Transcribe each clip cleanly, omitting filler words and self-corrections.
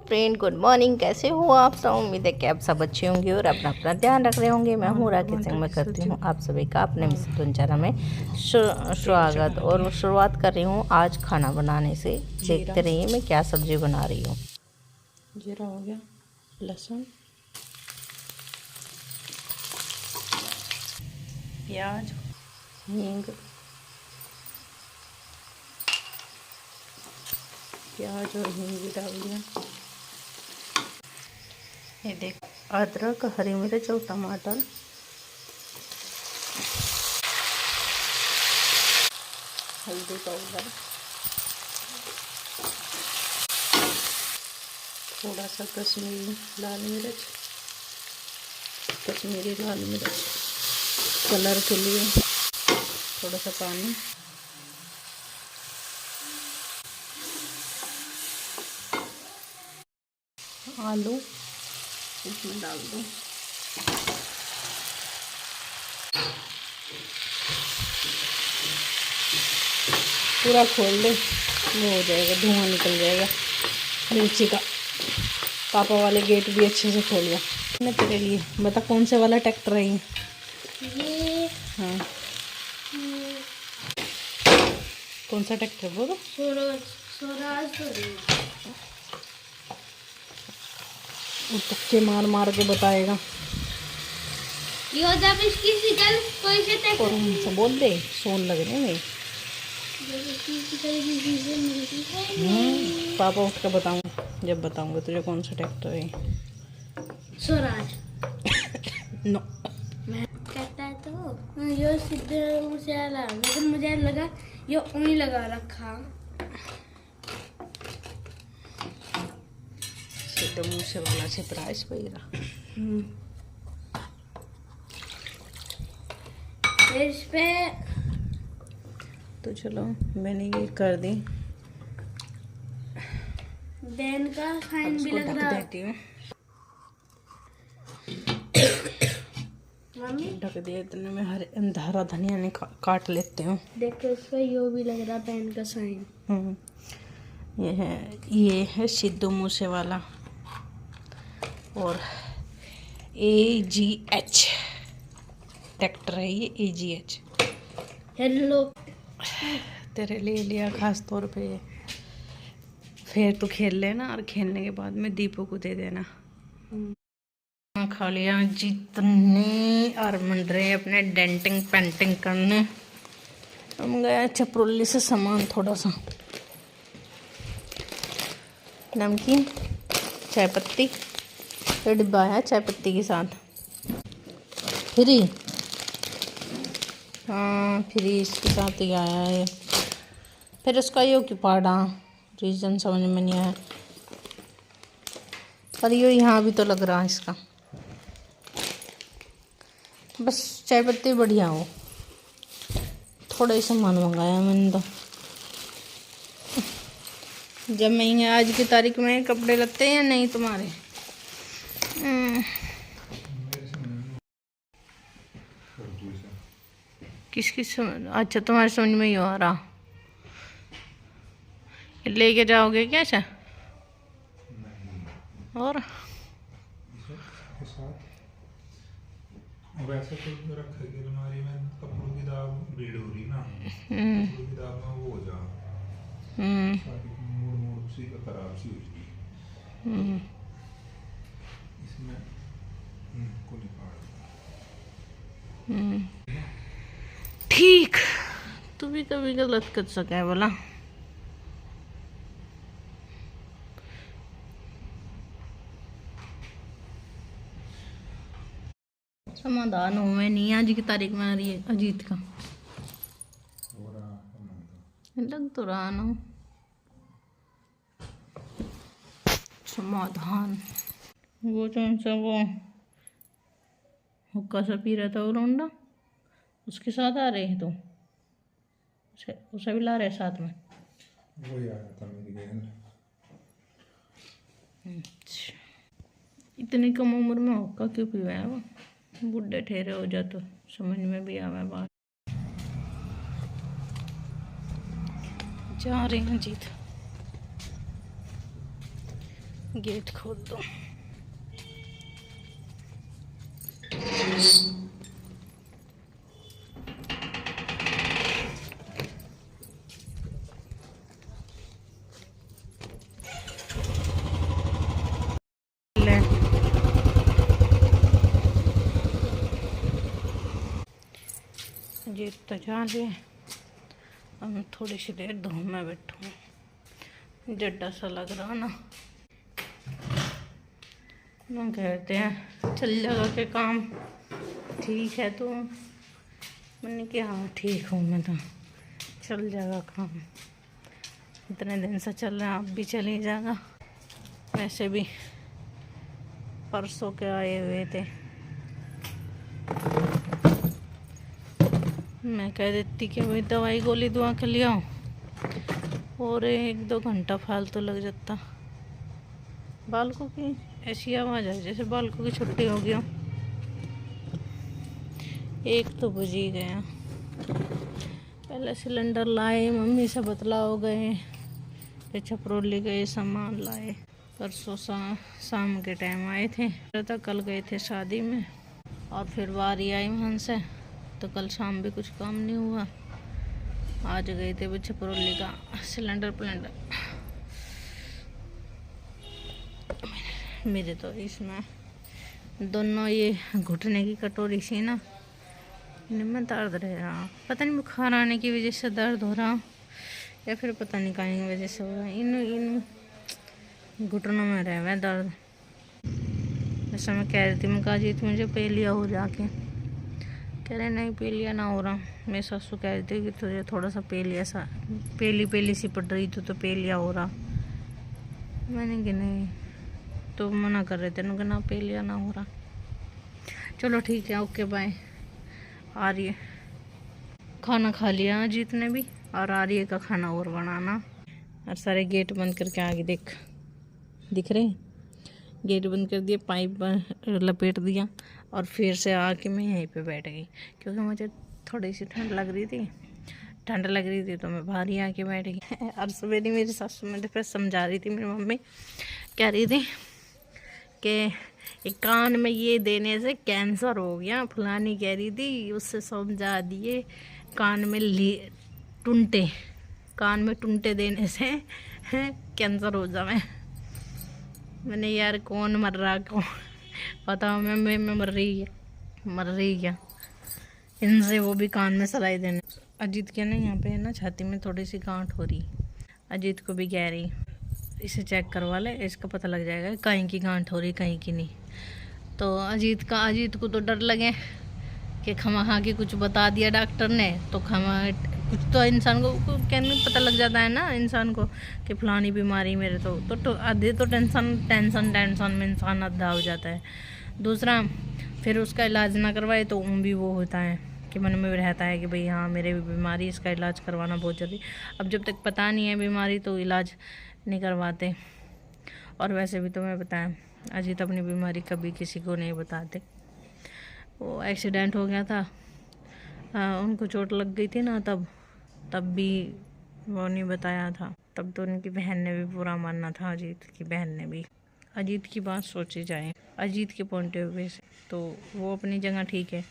Friend, good morning. कैसे हो आप सब? उम्मीद है कि आप सब अच्छे होंगे और अपना अपना ध्यान रख रहे होंगे। मैं हूँ राकेश सिंह। मैं करती हूँ आप सभी का अपने दिनचर्या में स्वागत और शुरुआत कर रही हूँ आज खाना बनाने से। देखते रहिए मैं क्या सब्जी बना रही हूँ। जीरा हो गया, लहसुन, प्याज, हींग, प्याज और हींग भी डाल दिया। ये देख, अदरक, हरी मिर्च और टमाटर, हल्दी पाउडर, थोड़ा सा कश्मीरी लाल मिर्च कलर के लिए, थोड़ा सा पानी, आलू इसमें डाल दो। पूरा खोल दे, वो हो जाएगा, धुआं निकल जाएगा मिर्ची का। पापा वाले गेट भी अच्छे से खोल गया। मैं तेरे लिए बता कौन से वाला ट्रैक्टर है ये? हाँ, कौन सा ट्रैक्टर बोलो? स्वराज। वो तुक्के मार मार के बताएगा। यो जब इसकी शिकल कोई से और उनसे बोल दे सोन लगने में। पापा उठ कर बताऊँ, जब बताऊँगा तुझे कौन सा ट्रैक्टर है। स्वराज। नो, मैं कहता है तो यो सीधे मुझे आला, लेकिन मुझे लगा यो उन्हीं लगा रखा। सीधे मुँह से वाला से प्राइस पैरा। फिर इस पे तो चलो मैंने ये कर दी। बैन का साइन भी लग रहा है। देती हूँ, मम्मी ढक दिया। इतने में हरा धनिया ने काट लेते हूँ। देखो इस पे यो भी लग रहा बैन का साइन। ये है सिद्धू मूसे वाला और AGH ट्रैक्टर है ये। AGH हेलो, तेरे लिए लिया खास तौर पे ये। फिर तू खेल लेना और खेलने के बाद में दीपू को दे देना। खा लिया। जितने और मंड रहे अपने डेंटिंग पेंटिंग करने। हम गया चपरोली से सामान, थोड़ा सा नमकीन, चाय पत्ती, तो डिब्बा है चाय पत्ती के साथ फ्री। हाँ, फ्री इसके साथ ही आया है। फिर उसका यो क्यों पाड़ा, रीज़न समझ में नहीं आया। पर यो यहाँ भी तो लग रहा है इसका। बस चाय पत्ती बढ़िया हो। थोड़ा ही सामान मंगाया मैंने तो। जब मैं आज की तारीख में कपड़े लगते हैं या नहीं तुम्हारे? किस समझ? अच्छा, तुम्हारे समझ में ही आ रहा। लेके जाओगे क्या? अच्छा, और वैसे तो रखेगी अलमारी में, कपड़ों की दाग भीड़ हो रही ना, कपड़ों की दाग में वो हो जा सारी मूड सी का खराब सी हो जाती। इसमें को निकाल ठीक। तू भी कभी गलत कर सका है बोला। समाधान हुए नहीं आज की तारीख में आ रही है अजीत का। लग तो रहा ना समाधान। वो कौन सा वो हुक्का सा पी रहा था वो लौंडा, उसके साथ आ रहे हैं तो उसे भी ला रहे साथ में। वो ही आया था मेरी बहन। अच्छा, इतनी कम उम्र में हुक्का क्यों पीवा है वो? बुढ़े ठहरे हो जा तो समझ में भी आवा बात। जा रहे हैं जीत। गेट खोल दो। गेट तो जा रहे, अब मैं थोड़ी सी देर धूप में बैठूँ, जड्डा सा लग रहा ना। मैं कहते हैं चल जाएगा के काम, ठीक है तो मैंने कहा हाँ ठीक हूँ मैं, तो चल जाएगा काम, इतने दिन से चल रहा है, अब भी चल ही जाएगा। वैसे भी परसों के आए हुए थे, मैं कह देती कि वही दवाई गोली दुआ के ले आओ, और 1-2 घंटा फालतू लग जाता। बालकों की ऐसी आवाज़ है जैसे बालकों की छुट्टी हो गया। 1 तो बज ही गया। पहले सिलेंडर लाए, मम्मी से बतलाओ गए, फिर छपरोली गए, सामान लाए। परसों शाम के टाइम आए थे, तो कल गए थे शादी में, और फिर वारी आई वहाँ से, तो कल शाम भी कुछ काम नहीं हुआ। आज गए थे वो छपरोली का सिलेंडर प्लेंडर। मेरे तो इसमें दोनों ये घुटने की कटोरी सी ना, इनमें दर्द रह रहा, पता नहीं बुखार आने की वजह से दर्द हो रहा, या फिर पता नहीं कहीं की वजह से हो रहा। इन घुटनों में रह हुआ दर्द। जैसे मैं कह रही थी, मैं कहा जी मुझे पे लिया हो जाके, कह रहे नहीं पे लिया ना हो रहा। मेरी सासू कह रही थी कि तुझे थोड़ा सा पे लिया सा पेली सी पड़ रही तो पे लिया हो रहा। मैंने कि नहीं, तो मना कर रहे थे ना कि ना पे लिया ना हो रहा। चलो ठीक है, ओके बाय। आ रही है, खाना खा लिया अजीत ने भी, और आ रही है का खाना और बनाना। और सारे गेट बंद करके आगे दिख रहे हैं, गेट बंद कर दिया, पाइप लपेट दिया, और फिर से आके मैं यहीं पे बैठ गई, क्योंकि मुझे थोड़ी सी ठंड लग रही थी तो मैं बाहर ही आके बैठ गई। और सवेरे मेरी सासू मुझे फिर समझा रही थी, मेरी मम्मी कह रही थी कि कान में ये देने से कैंसर हो गया, फलानी कह रही थी, उससे समझा दिए कान में टुंटे देने से कैंसर हो जाए। मैंने यार कौन मर रहा, कौन बताओ, मैं मर रही क्या इनसे, वो भी कान में सलाई देने। अजीत के ना यहाँ पे है ना छाती में थोड़ी सी गांठ हो रही, अजीत को भी कह रही इसे चेक करवा ले, इसका पता लग जाएगा कहीं की गांठ हो रही कहीं की नहीं। तो अजीत को तो डर लगे कि खमा की कुछ बता दिया डॉक्टर ने, तो कुछ तो इंसान को कहने में पता लग जाता है ना इंसान को कि फलानी बीमारी मेरे तो आधे तो टेंशन में इंसान आधा हो जाता है। दूसरा फिर उसका इलाज ना करवाए तो भी वो होता है कि मन में रहता है कि भाई हाँ मेरे भी बीमारी, इसका इलाज करवाना बहुत जरूरी। अब जब तक पता नहीं है बीमारी तो इलाज नहीं करवाते। और वैसे भी तुम्हें बताएं, अजीत अपनी बीमारी कभी किसी को नहीं बताते। वो एक्सीडेंट हो गया था, उनको चोट लग गई थी ना, तब भी वो नहीं बताया था। तब तो उनकी बहन ने भी बुरा मानना था, अजीत की बहन ने भी। अजीत की बात सोची जाए अजीत के पॉइंट ऑफ व्यू से तो वो अपनी जगह ठीक है,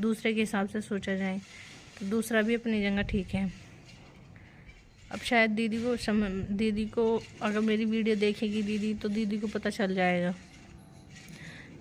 दूसरे के हिसाब से सोचा जाए तो दूसरा भी अपनी जगह ठीक है। अब शायद दीदी को अगर मेरी वीडियो देखेगी दीदी, तो दीदी को पता चल जाएगा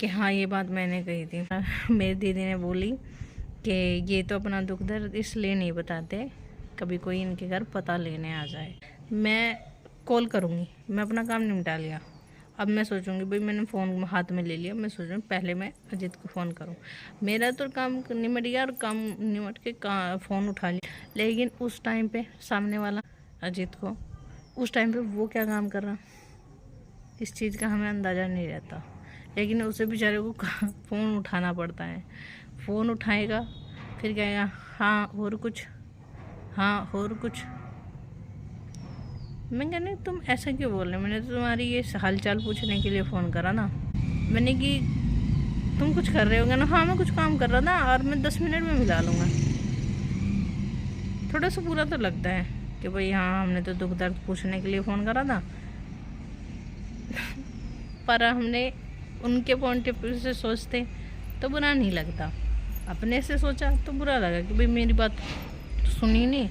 कि हाँ ये बात मैंने कही थी। मेरी दीदी ने बोली कि ये तो अपना दुख दर्द इसलिए नहीं बताते, कभी कोई इनके घर पता लेने आ जाए। मैं कॉल करूँगी, मैं अपना काम निपटा लिया, अब मैं सोचूंगी भाई मैंने फ़ोन हाथ में ले लिया, मैं सोच रही हूँ पहले मैं अजीत को फ़ोन करूँ। मेरा तो काम निमट गया और काम निमट के फ़ोन उठा लिया, लेकिन उस टाइम पे सामने वाला अजीत को उस टाइम पे वो क्या काम कर रहा, इस चीज़ का हमें अंदाज़ा नहीं रहता। लेकिन उसे बेचारे को फ़ोन उठाना पड़ता है, फ़ोन उठाएगा फिर कहेगा हाँ और कुछ, हाँ और कुछ। मैं कहने तुम ऐसा क्यों बोल रहे, मैंने तो तुम्हारी ये हालचाल पूछने के लिए फ़ोन करा ना। मैंने कि तुम कुछ कर रहे होगे ना, हाँ मैं कुछ काम कर रहा था और मैं 10 मिनट में मिला लूँगा। थोड़ा सा बुरा तो लगता है कि भाई हाँ हमने तो दुख दर्द पूछने के लिए फ़ोन करा था, पर हमने उनके पॉइंट ऑफ व्यू से सोचते तो बुरा नहीं लगता, अपने से सोचा तो बुरा लगा कि भाई मेरी बात सुनी नहीं,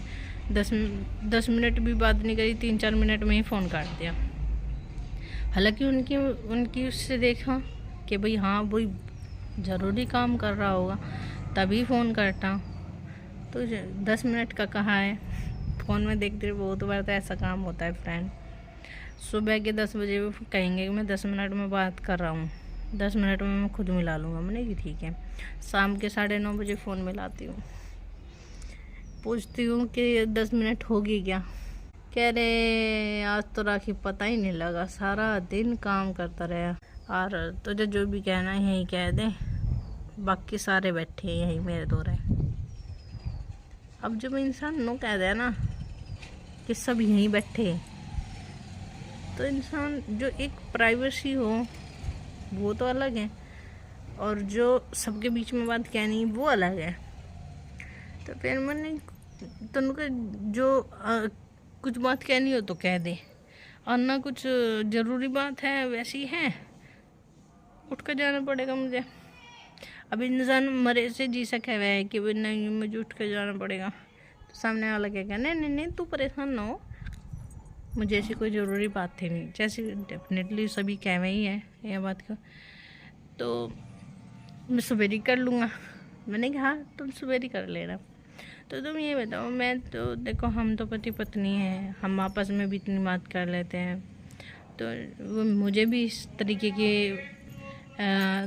10 मिनट भी बात नहीं करी, 3-4 मिनट में ही फ़ोन काट दिया। हालांकि उनकी उससे देखा कि भाई हाँ वही ज़रूरी काम कर रहा होगा तभी फ़ोन करता, तो 10 मिनट का कहाँ है, फ़ोन में देखते रहे। बहुत बार तो ऐसा काम होता है फ्रेंड, सुबह के 10 बजे वो कहेंगे कि मैं 10 मिनट में बात कर रहा हूँ, 10 मिनट में मैं खुद मिला लूँगा। मैंने कि ठीक है। शाम के 9:30 बजे फ़ोन मिलाती हूँ, पूछती हूँ कि 10 मिनट होगी क्या, कह रहे आज तो राखी पता ही नहीं लगा, सारा दिन काम करता रहा। और तुझे जो भी कहना है यही कह दे, बाकी सारे बैठे हैं यही मेरे दो रहे। अब जब इंसान नो कह दे ना कि सब यहीं बैठे, तो इंसान जो एक प्राइवेसी हो वो तो अलग है, और जो सबके बीच में बात कहनी वो अलग है। तो फिर मैंने तुमको जो कुछ बात कहनी हो तो कह दे, और ना कुछ ज़रूरी बात है वैसी है उठ कर जाना पड़ेगा मुझे। अब इंसान मरे से जी सके हुआ है कि भाई नहीं मुझे उठ कर जाना पड़ेगा, तो सामने वाला कहेगा नहीं नहीं नहीं तू परेशान ना हो, मुझे ऐसी कोई ज़रूरी बात थी नहीं, जैसे डेफिनेटली सभी कह रहे ही है यह बात का, तो मैं सवेरी कर लूँगा। मैंने कहा तुम सवेरी कर लेना। तो तुम ये बताओ, मैं तो देखो हम तो पति पत्नी हैं, हम आपस में भी इतनी बात कर लेते हैं, तो वो मुझे भी इस तरीके के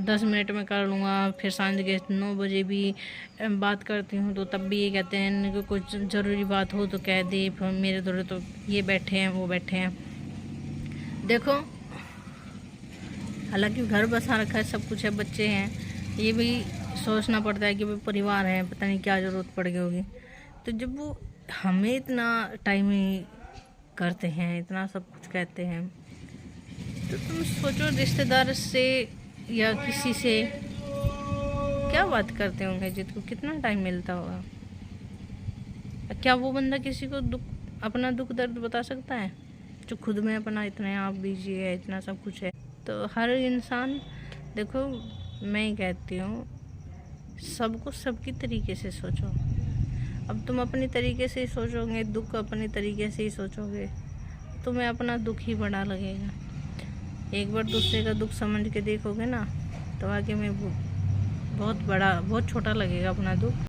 10 मिनट में कर लूँगा। फिर सांझ के 9 बजे भी बात करती हूँ तो तब भी ये कहते हैं कि कुछ ज़रूरी बात हो तो कह दे, फिर मेरे थोड़े तो ये बैठे हैं वो बैठे हैं। देखो हालांकि घर बसा रखा है, सब कुछ है, बच्चे हैं, ये भी सोचना पड़ता है कि भाई परिवार है, पता नहीं क्या ज़रूरत पड़ गई होगी। तो जब वो हमें इतना टाइम ही करते हैं, इतना सब कुछ कहते हैं, तो तुम सोचो रिश्तेदार से या किसी से क्या बात करते होंगे जिसको कितना टाइम मिलता होगा। क्या वो बंदा किसी को अपना दुख दर्द बता सकता है जो खुद में अपना इतना आप बिजी है, इतना सब कुछ है। तो हर इंसान देखो, मैं ही कहती हूँ सबको सबकी तरीके से सोचो। अब तुम अपनी तरीके से ही सोचोगे, दुख अपने तरीके से ही सोचोगे, तुम्हें अपना दुख ही बड़ा लगेगा। एक बार दूसरे का दुख समझ के देखोगे ना तो आगे में बहुत छोटा लगेगा अपना दुख।